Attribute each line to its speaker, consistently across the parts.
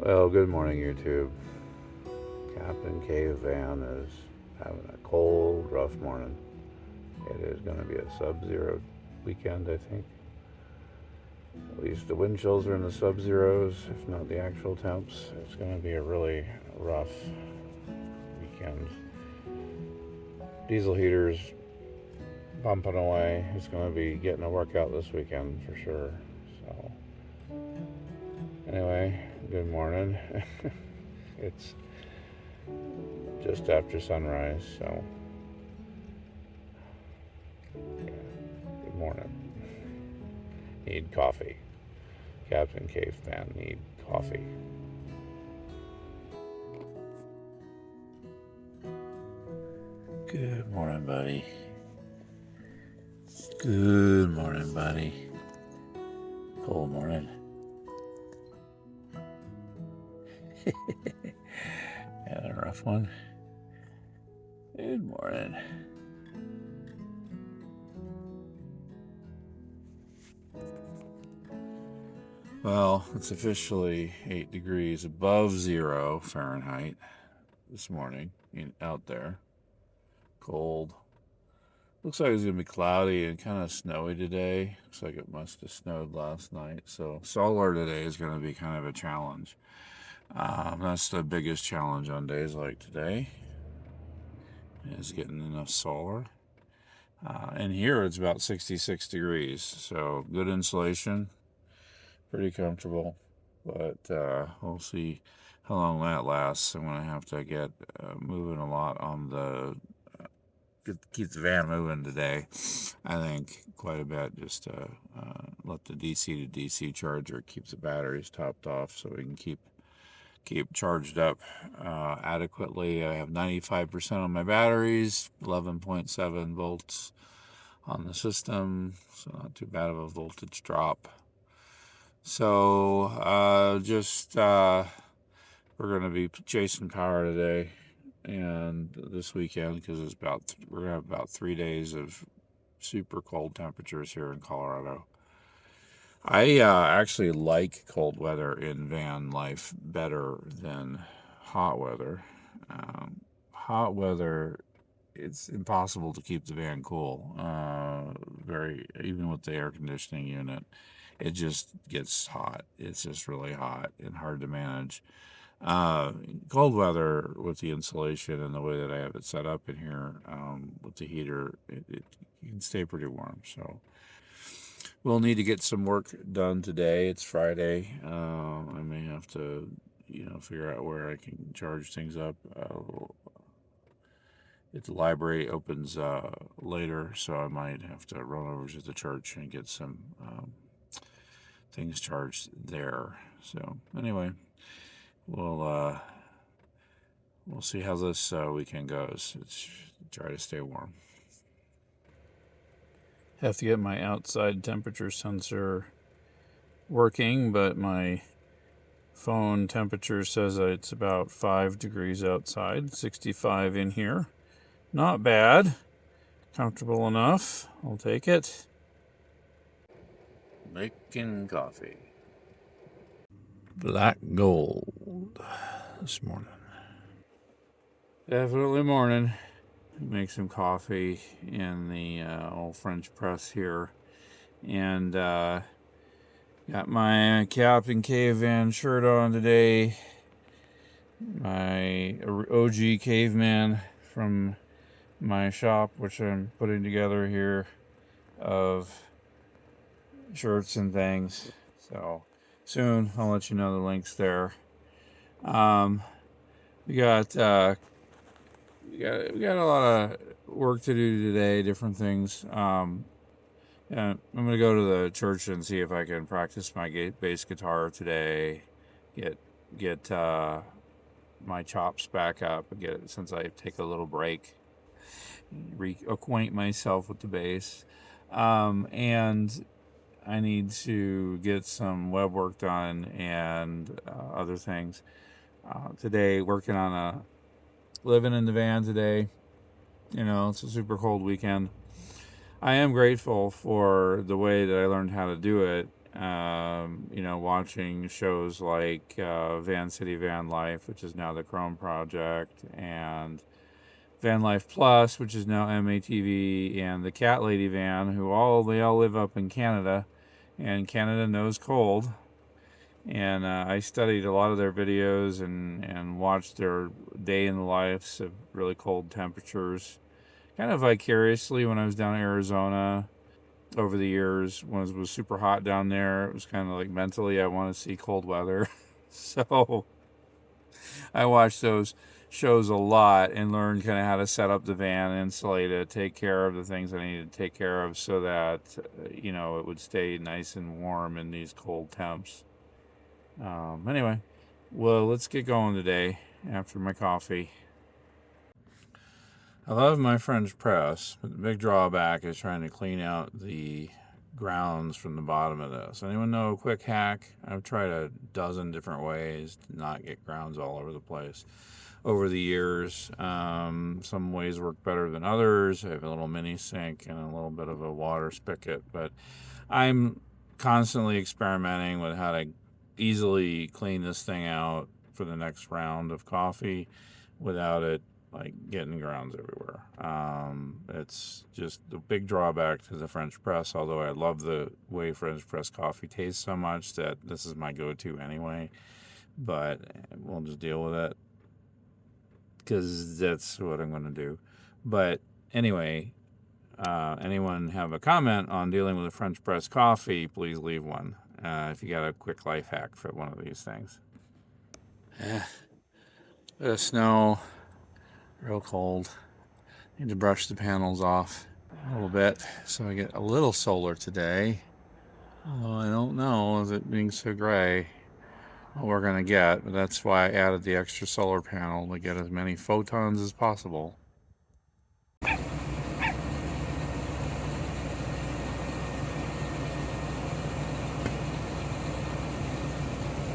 Speaker 1: Well, good morning, YouTube. Captain Cave Van is having a cold, rough morning. It is going to be a sub-zero weekend, I think. At least the wind chills are in the sub-zeros, if not the actual temps. It's going to be a really rough weekend. Diesel heaters bumping away. It's going to be getting a workout this weekend for sure. So, anyway, good morning. It's just after sunrise, so yeah, good morning. Need coffee. Captain Cave Fan need coffee.
Speaker 2: Good morning, buddy. Good morning, buddy. Cold morning. Had a rough one. Good morning. Well, it's officially 8 degrees above 0 Fahrenheit this morning out there. Cold. Looks like it's going to be cloudy and kind of snowy today. Looks like it must have snowed last night. So solar today is going to be kind of a challenge. That's the biggest challenge on days like today, is getting enough solar. And here it's about 66 degrees, so good insulation, pretty comfortable. But we'll see how long that lasts. I'm going to have to get moving a lot on the keep the van moving today. I think quite a bit, just to let the DC to DC charger keep the batteries topped off so we can keep charged up adequately. I have 95% on my batteries, 11.7 volts on the system, so not too bad of a voltage drop. So we're going to be chasing power today and this weekend, because we're going to have about 3 days of super cold temperatures here in Colorado. I actually like cold weather in van life better than hot weather. Hot weather, it's impossible to keep the van cool. Even with the air conditioning unit, it just gets hot. It's just really hot and hard to manage. Cold weather with the insulation and the way that I have it set up in here, with the heater, it you can stay pretty warm. So we'll need to get some work done today. It's Friday. I may have to, figure out where I can charge things up. If the library opens later, so I might have to run over to the church and get some things charged there. So anyway, we'll see how this weekend goes. Let's try to stay warm. Have to get my outside temperature sensor working, but my phone temperature says that it's about 5 degrees outside, 65 in here. Not bad. Comfortable enough. I'll take it. Making coffee. Black gold this morning. Definitely morning. Make some coffee in the old French press here. And got my Captain Cave Van shirt on today. My OG caveman from my shop, which I'm putting together here, of shirts and things. So soon I'll let you know the links there. We got a lot of work to do today, different things. And I'm gonna go to the church and see if I can practice my bass guitar today. Get my chops back up and since I take a little break, reacquaint myself with the bass. And I need to get some web work done and other things. Today, working on living in the van today. It's a super cold weekend. I am grateful for the way that I learned how to do it. You know, watching shows like Van City Vanlife, which is now the Chrome Project, and Vanlife Plus, which is now MATV, and the Cat Lady Van, they all live up in Canada, and Canada knows cold. And I studied a lot of their videos and watched their day in the lives of really cold temperatures, kind of vicariously when I was down in Arizona over the years. When it was super hot down there, it was kind of like mentally I want to see cold weather. So I watched those shows a lot and learned kind of how to set up the van, insulate it, take care of the things I needed to take care of so that, you know, it would stay nice and warm in these cold temps. Anyway, well, let's get going today after my coffee. I love my French press, but the big drawback is trying to clean out the grounds from the bottom of this. Anyone know a quick hack? I've tried a dozen different ways to not get grounds all over the place over the years. Some ways work better than others. I have a little mini sink and a little bit of a water spigot, but I'm constantly experimenting with how to easily clean this thing out for the next round of coffee without it like getting grounds everywhere. It's just the big drawback to the French press, although I love the way French press coffee tastes so much that this is my go-to anyway, but we'll just deal with it because that's what I'm going to do. But anyway, anyone have a comment on dealing with a French press coffee, please leave one. If you got a quick life hack for one of these things. The snow, real cold. Need to brush the panels off a little bit so I get a little solar today. Although I don't know, with it being so gray, what we're going to get. But that's why I added the extra solar panel to get as many photons as possible.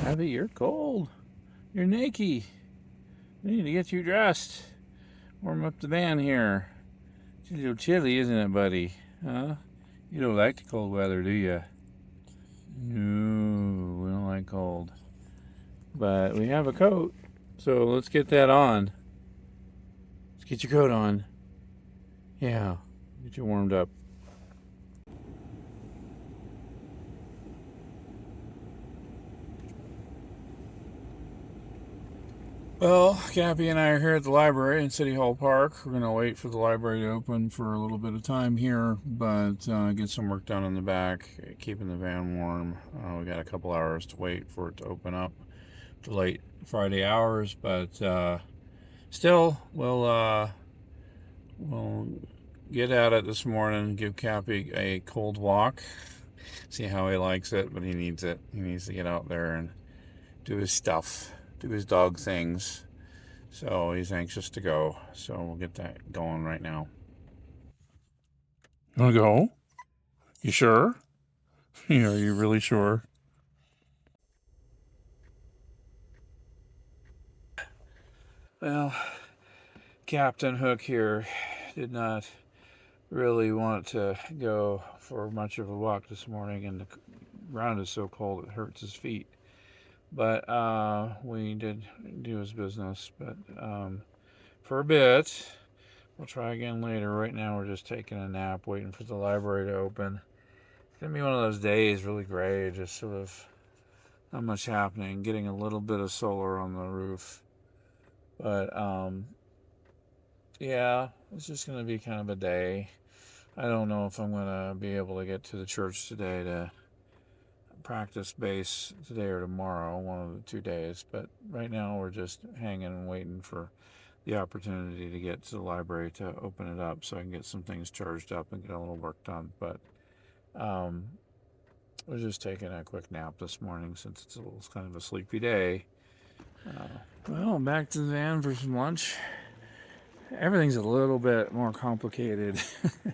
Speaker 2: Abby, you're cold. You're naked. We need to get you dressed. Warm up the van here. It's a little chilly, isn't it, buddy? Huh? You don't like the cold weather, do you? No, we don't like cold. But we have a coat, so let's get that on. Let's get your coat on. Yeah, get you warmed up. Well, Cappy and I are here at the library in City Hall Park. We're going to wait for the library to open for a little bit of time here, but get some work done in the back, keeping the van warm. We got a couple hours to wait for it to open up to late Friday hours, but still, we'll get at it this morning, give Cappy a cold walk, see how he likes it, but he needs it. He needs to get out there and do his stuff, do his dog things. So he's anxious to go. So we'll get that going right now. You want to go? You sure? Yeah, are you really sure? Well, Captain Hook here did not really want to go for much of a walk this morning, and the ground is so cold it hurts his feet. But we did do his business. But for a bit, we'll try again later. Right now, we're just taking a nap, waiting for the library to open. It's gonna be one of those days, really gray, just sort of not much happening. Getting a little bit of solar on the roof, but yeah, it's just gonna be kind of a day. I don't know if I'm gonna be able to get to the church today to practice bass today or tomorrow, one of the 2 days. But right now we're just hanging and waiting for the opportunity to get to the library to open it up so I can get some things charged up and get a little work done. But we're just taking a quick nap this morning since it's kind of a sleepy day. Well, back to the van for some lunch. Everything's a little bit more complicated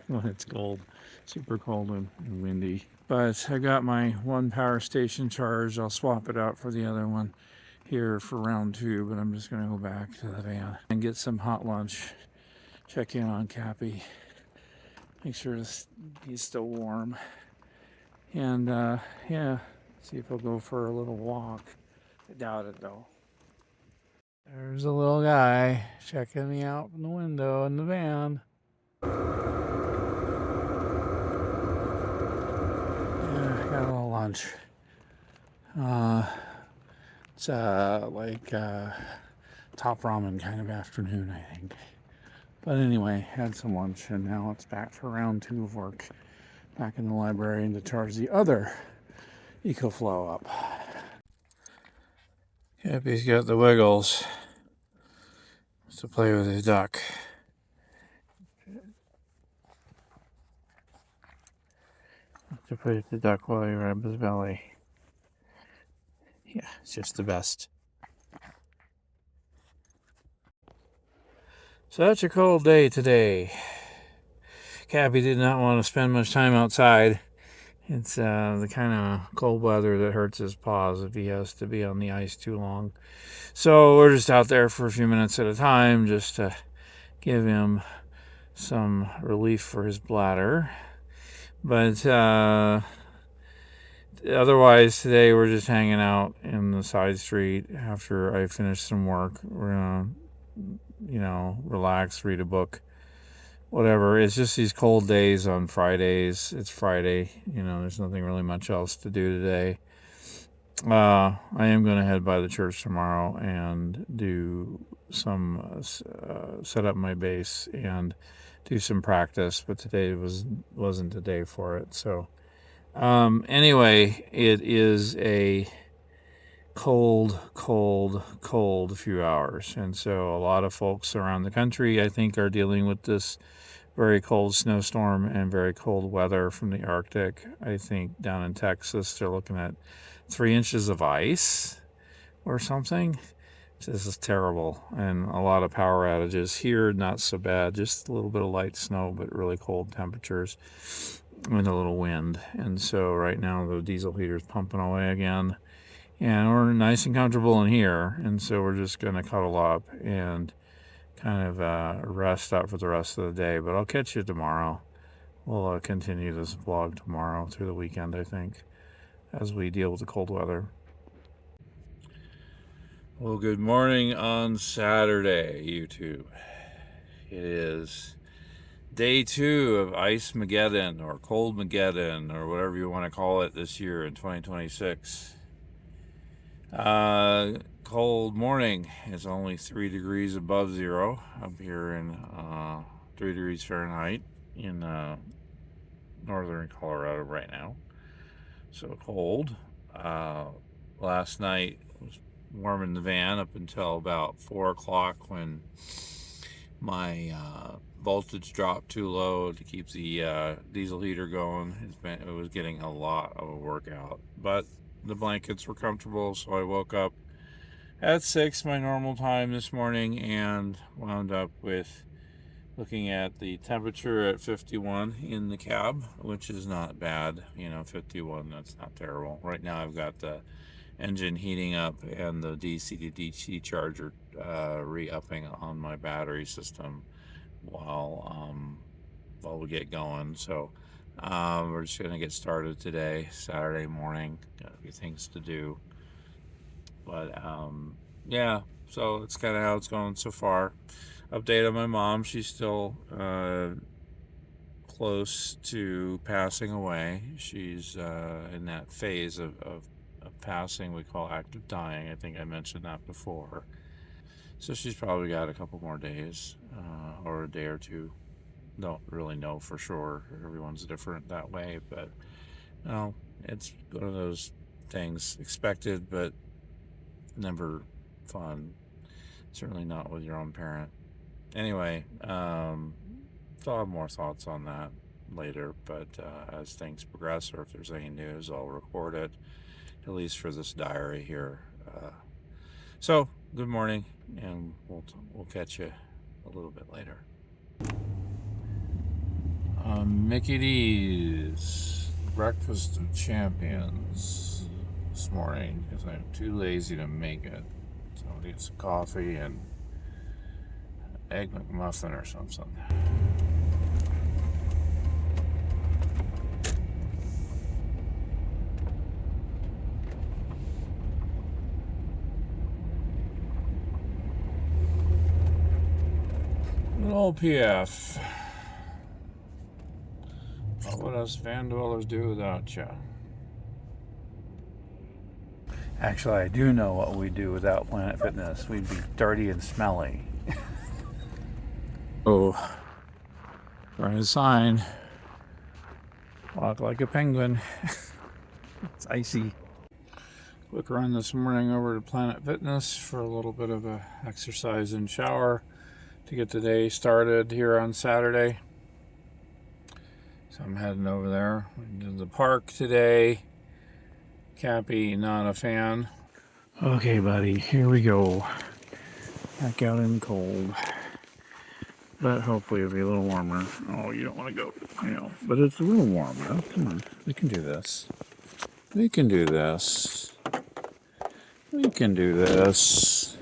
Speaker 2: when it's cold, super cold and windy. But I got my one power station charged. I'll swap it out for the other one here for round 2, but I'm just going to go back to the van and get some hot lunch. Check in on Cappy. Make sure he's still warm. And yeah, see if I'll go for a little walk. I doubt it though. There's a little guy checking me out from the window in the van. Yeah, I got a little lunch. It's like top ramen kind of afternoon, I think. But anyway, had some lunch, and now it's back for round 2 of work. Back in the library and to charge the other EcoFlow up. Cappy's got the wiggles to play with his duck. To play with the duck while he rubs his belly. Yeah, it's just the best. Such a cold day today. Cappy did not want to spend much time outside. It's the kind of cold weather that hurts his paws if he has to be on the ice too long. So we're just out there for a few minutes at a time just to give him some relief for his bladder. But otherwise, today we're just hanging out in the side street after I finish some work. We're going to, relax, read a book, whatever. It's just these cold days on Fridays. It's Friday, there's nothing really much else to do today. I am going to head by the church tomorrow and do some, set up my base and do some practice, but today wasn't the day for it. So, anyway, it is a cold few hours. And so a lot of folks around the country, I think, are dealing with this very cold snowstorm and very cold weather from the Arctic. I think down in Texas, they're looking at 3 inches of ice or something. This is terrible. And a lot of power outages here, not so bad. Just a little bit of light snow, but really cold temperatures with a little wind. And so right now the diesel heater's pumping away again. And we're nice and comfortable in here. And so we're just going to cuddle up and kind of rest up for the rest of the day. But I'll catch you tomorrow. We'll continue this vlog tomorrow through the weekend, I think, as we deal with the cold weather. Well, good morning on Saturday, YouTube. It is day 2 of Ice-mageddon or Cold-mageddon or whatever you want to call it this year in 2026. Cold morning. It's only 3 degrees above zero up here in 3 degrees Fahrenheit in northern Colorado right now. So cold. Last night was warm in the van up until about 4 o'clock when my voltage dropped too low to keep the diesel heater going. It was getting a lot of a workout, but the blankets were comfortable, so I woke up at 6, my normal time this morning, and wound up with looking at the temperature at 51 in the cab, which is not bad. 51, that's not terrible. Right now I've got the engine heating up and the DC to DC charger re-upping on my battery system while we get going. So we're just gonna get started today, Saturday morning. Got a few things to do, but yeah, so it's kind of how it's going so far. Update on my mom. She's still close to passing away. She's in that phase of passing we call active dying. I think I mentioned that before. So she's probably got a couple more days or a day or two. Don't really know for sure. Everyone's different that way, but it's one of those things expected, but never fun. Certainly not with your own parent. Anyway, I'll have more thoughts on that later, but as things progress or if there's any news, I'll record it, at least for this diary here. So good morning, and we'll catch you a little bit later. Mickey D's Breakfast of Champions this morning because I'm too lazy to make it. So I'll get some coffee and Egg McMuffin or something. old PF. What would us van dwellers do without you?
Speaker 1: Actually, I do know what we'd do without Planet Fitness. We'd be dirty and smelly.
Speaker 2: Oh, right a sign. Walk like a penguin. It's icy. Quick run this morning over to Planet Fitness for a little bit of a exercise and shower to get the day started here on Saturday. So I'm heading over there. We did the park today. Cappy, not a fan. Okay, buddy, here we go. Back out in the cold. But hopefully it'll be a little warmer. Oh, you don't want to go. I know. But it's a little warm, though. Come on. We can do this. We can do this. We can do this.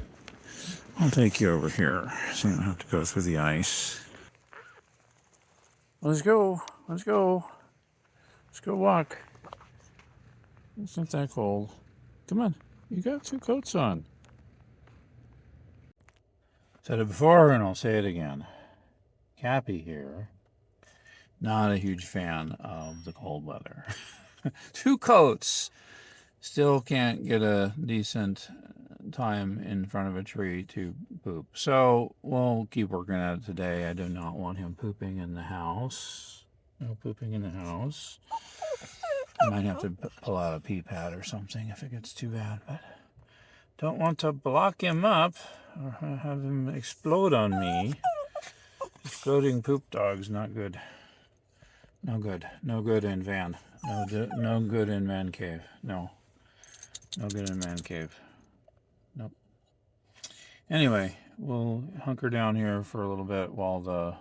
Speaker 2: I'll take you over here so you don't have to go through the ice. Let's go. Let's go. Let's go walk. It's not that cold. Come on. You got 2 coats on. Said it before and I'll say it again. Cappy here. Not a huge fan of the cold weather. 2 coats. Still can't get a decent time in front of a tree to poop. So we'll keep working at it today. I do not want him pooping in the house. No pooping in the house. I might have to pull out a pee pad or something if it gets too bad, but don't want to block him up or have him explode on me. Exploding poop dogs, not good. No good. No good in van. No good in man cave. No. No good in man cave. Nope. Anyway, we'll hunker down here for a little bit while the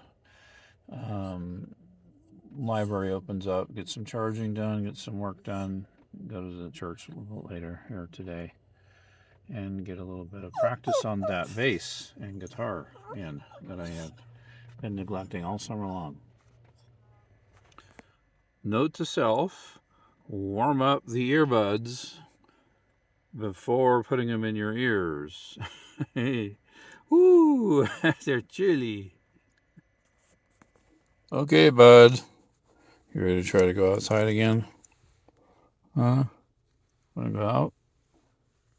Speaker 2: library opens up, get some charging done, get some work done, go to the church a little bit later here today, and get a little bit of practice on that bass and guitar in that I have been neglecting all summer long. Note to self, warm up the earbuds before putting them in your ears. Hey, woo, they're chilly. Okay, bud. You ready to try to go outside again? Huh? Want to go out?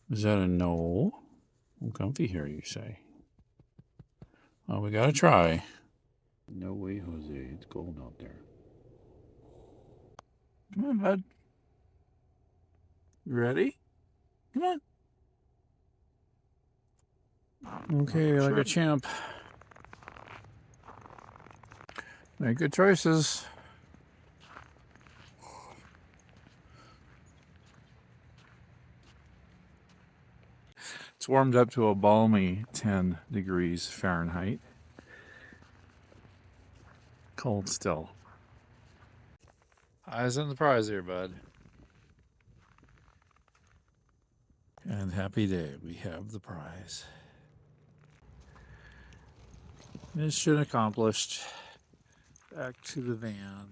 Speaker 2: Is that a no? I'm comfy here, you say. Oh, we gotta try.
Speaker 1: No way, Jose. It's cold out there.
Speaker 2: Come on, bud. You ready? Come on. Okay, like a champ. Make good choices. It's warmed up to a balmy 10 degrees Fahrenheit. Cold still. Eyes on the prize here, bud. And happy day, we have the prize. Mission accomplished. Back to the van.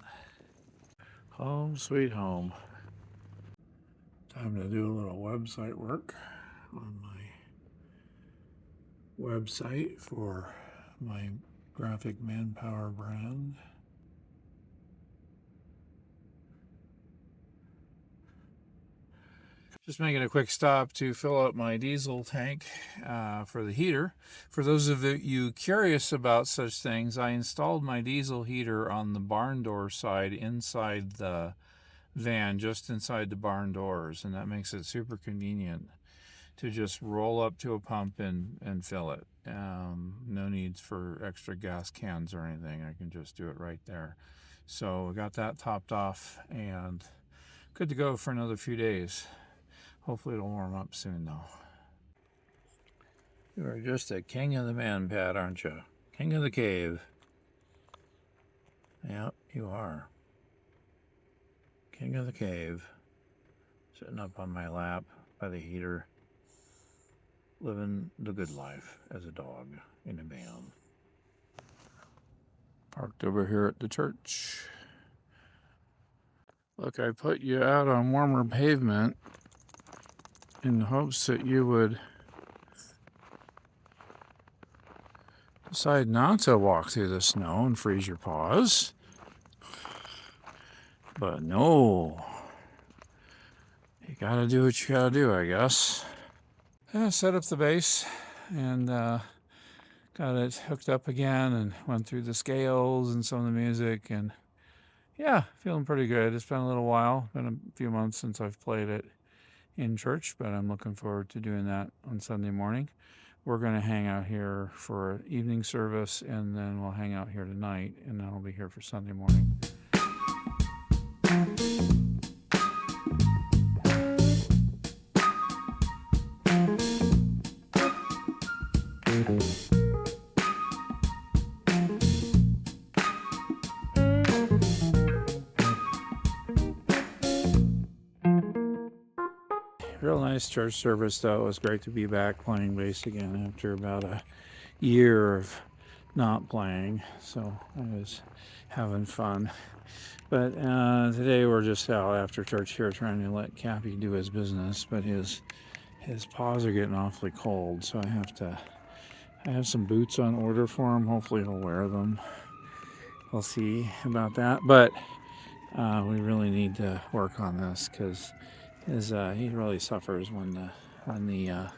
Speaker 2: Home sweet home. Time to do a little website work on my website for my graphic manpower brand. Just making a quick stop to fill up my diesel tank for the heater. For those of you curious about such things, I installed my diesel heater on the barn door side inside the van, just inside the barn doors, and that makes it super convenient to just roll up to a pump and fill it. No needs for extra gas cans or anything. I can just do it right there. So I got that topped off and good to go for another few days. Hopefully it'll warm up soon, though. You are just a king of the man pad, aren't you? King of the cave. Yep, you are. King of the cave. Sitting up on my lap by the heater. Living the good life as a dog in a van. Parked over here at the church. Look, I put you out on warmer pavement in the hopes that you would Decide not to walk through the snow and freeze your paws. But no, you gotta do what you gotta do, I guess. Set up the base and got it hooked up again and went through the scales and some of the music, and yeah, feeling pretty good. It's been a little while, been a few months since I've played it in church, but I'm looking forward to doing that on Sunday morning. We're going to hang out here for evening service, and then we'll hang out here tonight, and then I'll be here for Sunday morning. Real nice church service, though. It was great to be back playing bass again after about a year of not playing, so I was having fun. But today we're just out after church here trying to let Cappy do his business, but his paws are getting awfully cold, so I have some boots on order for him. Hopefully he'll wear them. We'll see about that, but we really need to work on this because he really suffers when the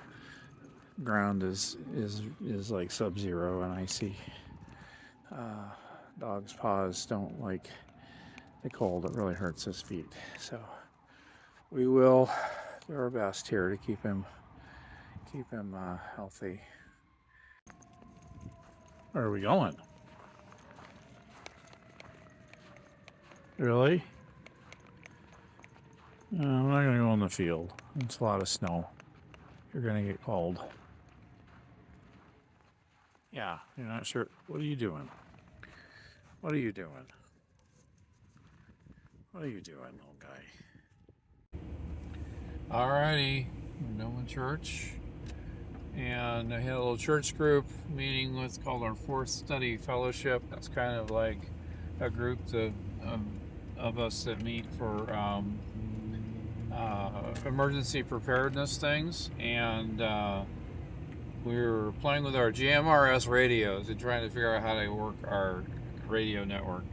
Speaker 2: ground is like sub-zero and icy. Dog's paws don't like the cold. It really hurts his feet, so we will do our best here to keep him healthy. Where are we going? Really? No, I'm not going to go in the field. It's a lot of snow. You're going to get cold. Yeah, you're not sure. What are you doing? What are you doing? What are you doing, little guy? Alrighty, we're done with church. And I had a little church group meeting with called our Fourth Study Fellowship. That's kind of like a group of us that meet for emergency preparedness things, and we were playing with our GMRS radios and trying to figure out how to work our radio network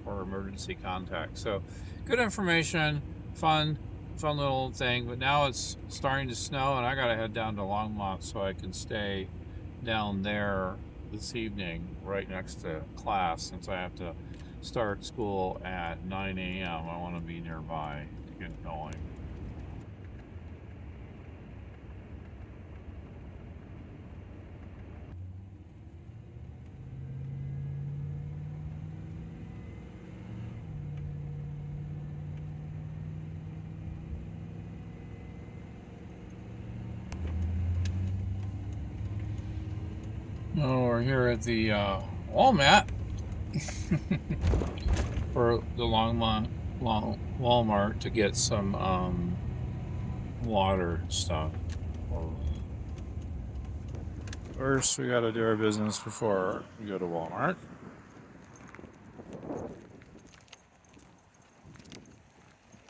Speaker 2: for emergency contact. So good information, fun little thing. But now it's starting to snow, and I gotta head down to Longmont so I can stay down there this evening right next to class, since I have to start school at 9 a.m. I want to be nearby to get going. Oh, we're here at the Walmart for the Walmart to get some water stuff. First, we got to do our business before we go to Walmart.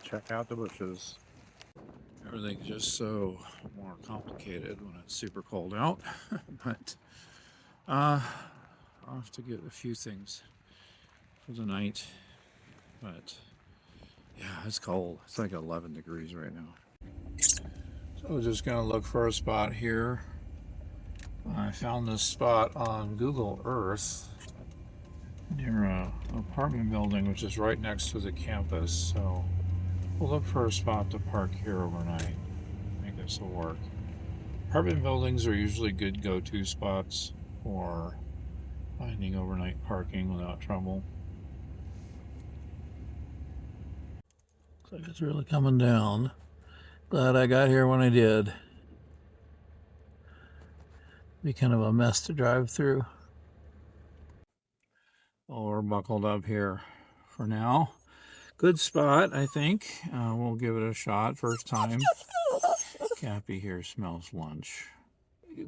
Speaker 2: Check out the bushes. Everything's just so more complicated when it's super cold out. But I'll have to get a few things for the night. But yeah, it's cold. It's like 11 degrees right now. So we're just gonna look for a spot here. I found this spot on Google Earth near an apartment building which is right next to the campus. So we'll look for a spot to park here overnight. I think this will work. Apartment buildings are usually good go-to spots for finding overnight parking without trouble. Looks like it's really coming down. Glad I got here when I did. Be kind of a mess to drive through. Well, we're buckled up here for now. Good spot, I think. We'll give it a shot. First time. Cappy here smells lunch.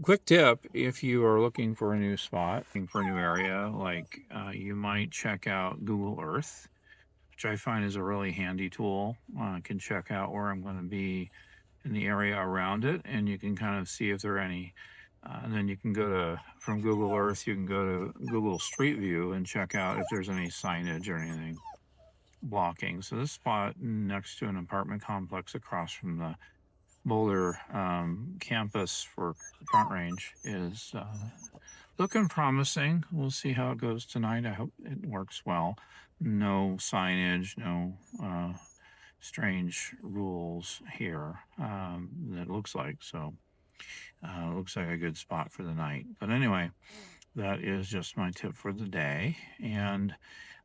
Speaker 2: Quick tip, if you are looking for a new spot, looking for a new area, like you might check out Google Earth, which I find is a really handy tool. I can check out where I'm going to be in the area around it, and you can kind of see if there are any And then you can go to, from Google Earth, you can go to Google Street View and check out if there's any signage or anything blocking. So this spot next to an apartment complex across from the Boulder campus for Front Range is looking promising. We'll see how it goes tonight. I hope it works well. No signage, no strange rules here that looks like. So looks like a good spot for the night. But anyway, that is just my tip for the day. And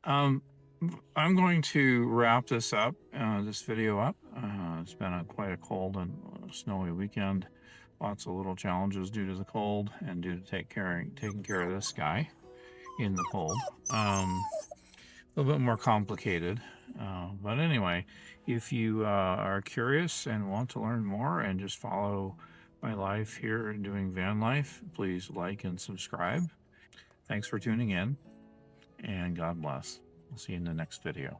Speaker 2: um, I'm going to wrap this up, this video up. It's been quite a cold and snowy weekend. Lots of little challenges due to the cold and due to taking care of this guy in the cold. A little bit more complicated. But anyway, if you are curious and want to learn more and just follow my life here doing van life, please like and subscribe. Thanks for tuning in, and God bless. I'll see you in the next video.